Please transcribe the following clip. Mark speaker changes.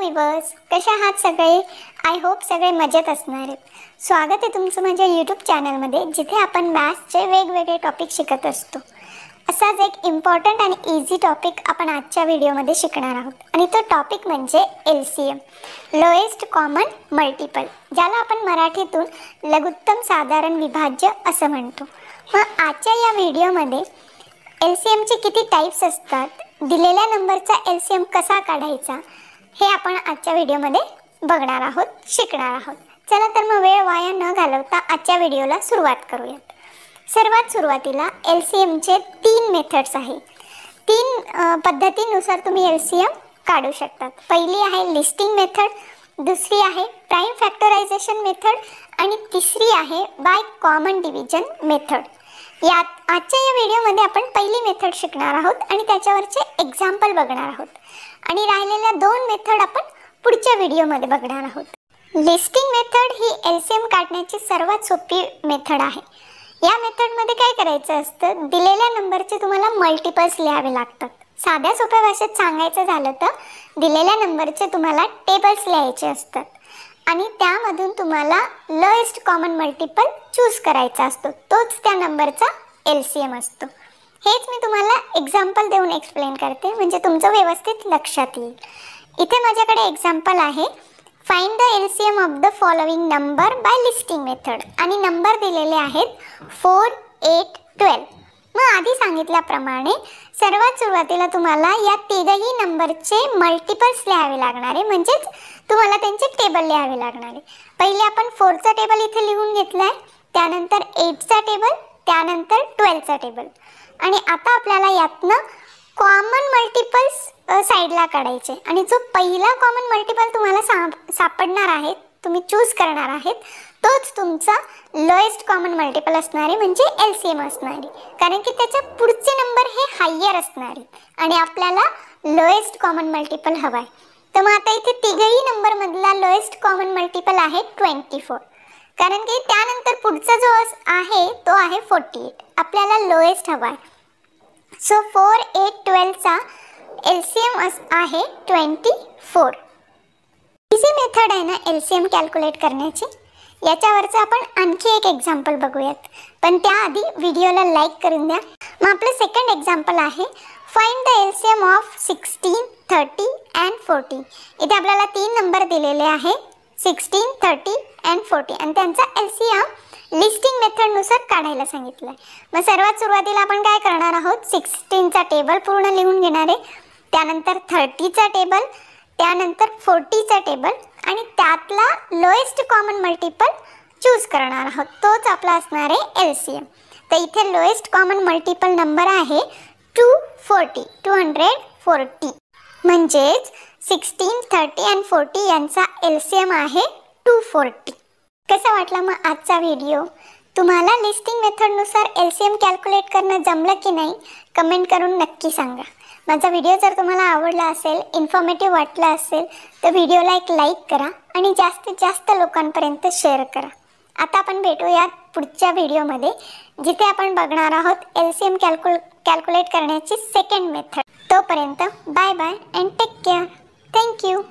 Speaker 1: Viewers, कशा आहात सगळे? आय होप सगळे मजेत असणार आहेत. स्वागत आहे तुमचं माझ्या यूट्यूब चॅनलमध्ये, जिथे आपण मॅथ्सचे वेगवेगळे टॉपिक शिकत असतो. असाच एक इम्पॉर्टंट आणि इझी टॉपिक आपण आजच्या व्हिडिओमध्ये शिकणार आहोत, आणि तो टॉपिक म्हणजे LCM, लोएस्ट कॉमन मल्टिपल, ज्याला आपण मराठीतून लघुत्तम साधारण विभाज्य असं म्हणतो. मग आजच्या या व्हिडिओमध्ये LCMचे किती टाइप्स असतात, दिलेल्या नंबरचा LCM कसा काढायचा, हे आपण आजच्या व्हिडिओमध्ये बघणार आहोत, शिकणार आहोत. चला तर मग वेळ वाया न घालवता आजच्या व्हिडिओला सुरुवात करूयात. सर्वात सुरुवातीला LCMचे 3 मेथड्स आहेत. 3 पद्धतीनुसार तुम्ही LCM काढू शकतात. पहिली आहे लिस्टिंग मेथड, दुसरी आहे प्राइम फॅक्टरायझेशन मेथड आणि तिसरी आहे बाय कॉमन डिव्हिजन मेथड. यात आजच्या या व्हिडिओमध्ये आपण पहिली मेथड शिकणार आहोत आणि त्याच्यावरचे एक्झाम्पल बघणार आहोत, आणि राहिलेल्या 2 मेथड आपण पुढच्या व्हिडिओमध्ये बघणार आहोत. लिस्टिंग मेथड ही LCM काढण्याची सर्वात सोपी मेथड आहे. या मेथडमध्ये काय करायचं असतं, दिलेल्या नंबरचे तुम्हाला मल्टिपल्स लिहावे लागतात. साध्या सोप्या भाषेत सांगायचं झालं तर दिलेल्या नंबरचे तुम्हाला टेबल्स लिहायचे असतात आणि त्यामधून तुम्हाला लोएस्ट कॉमन मल्टिपल चूज करायचा असतो. तोच त्या नंबरचा LCM असतो. हेच मी तुम्हाला एक्झाम्पल देऊन एक्सप्लेन करते, म्हणजे तुमचं व्यवस्थित लक्षात येईल. इथे माझ्याकडे एक्झाम्पल आहे, find the LCM of the following number by listing method, आणि नंबर दिलेले आहेत 4, 8, 12. मग आधी सांगितल्याप्रमाणे सर्वात सुरुवातीला तुम्हाला या तिघही नंबरचे मल्टिपल्स लिहावे लागणार आहे, म्हणजेच तुम्हाला त्यांचे टेबल लिहावे लागणार आहे. पहिले आपण 4चा टेबल इथे लिहून घेतला आहे, त्यानंतर 8चा टेबल, त्यानंतर 12चा टेबल, आणि आता आपल्याला यातनं कॉमन मल्टिपल्स साईडला काढायचे. आणि जो पहिला कॉमन मल्टिपल तुम्हाला सापडणार आहे, तुम्ही चूज करणार आहेत, तोच तुमचा लोएस्ट कॉमन मल्टिपल असणारे म्हणजे LCM असणारे, कारण की त्याच्या पुढचे नंबर हे हायर असणारे आणि आपल्याला लोएस्ट कॉमन मल्टिपल हवा आहे. तर मग आता इथे तिघही नंबरमधला लोएस्ट कॉमन मल्टिपल आहे 24, कारण की त्यानंतर पुढचा जो आहे तो आहे 48. आपल्याला लोएस्ट हवा आहे. सो 4, 8, 12चा LCM आहे 24. इझी मेथड आहे ना LCM कॅल्क्युलेट करण्याची. याच्यावरचं आपण आणखी एक एक्झाम्पल बघूयात, पण त्याआधी व्हिडिओला लाईक करून द्या. मग आपलं सेकंड एक्झाम्पल आहे, find the LCM of 16, 30 and 40. इथे आपल्याला 3 नंबर दिलेले आहे, 16, 30 अँड 40, आणि त्यांचा LCM लिस्टिंग मेथडनुसार काढायला सांगितलं आहे. मग सर्वात सुरुवातीला आपण काय करणार आहोत, 16चा टेबल पूर्ण लिहून घेणार आहे, त्यानंतर 30चा टेबल, त्यानंतर 40चा टेबल, आणि त्यातला लोएस्ट कॉमन मल्टिपल चूज करणार आहोत. तोच आपला असणार आहे LCM. तर इथे लोएस्ट कॉमन मल्टिपल नंबर आहे 240, म्हणजेच 16, 30 अँड 40 यांचा LCM आहे 240. कसा वाटला मग आजचा व्हिडिओ? तुम्हाला लिस्टिंग मेथडनुसार LCM कॅल्क्युलेट करणं जमलं की नाही, कमेंट करून नक्की सांगा. माझा व्हिडिओ जर तुम्हाला आवडला असेल, इन्फॉर्मेटिव्ह वाटला असेल, तर व्हिडिओला एक लाईक करा आणि जास्तीत जास्त लोकांपर्यंत शेअर करा. आता आपण भेटूयात पुढच्या व्हिडिओमध्ये, जिथे आपण बघणार आहोत LCM कॅल्क्युलेट करण्याची सेकंड मेथड. तोपर्यंत bye bye and take care. Thank you.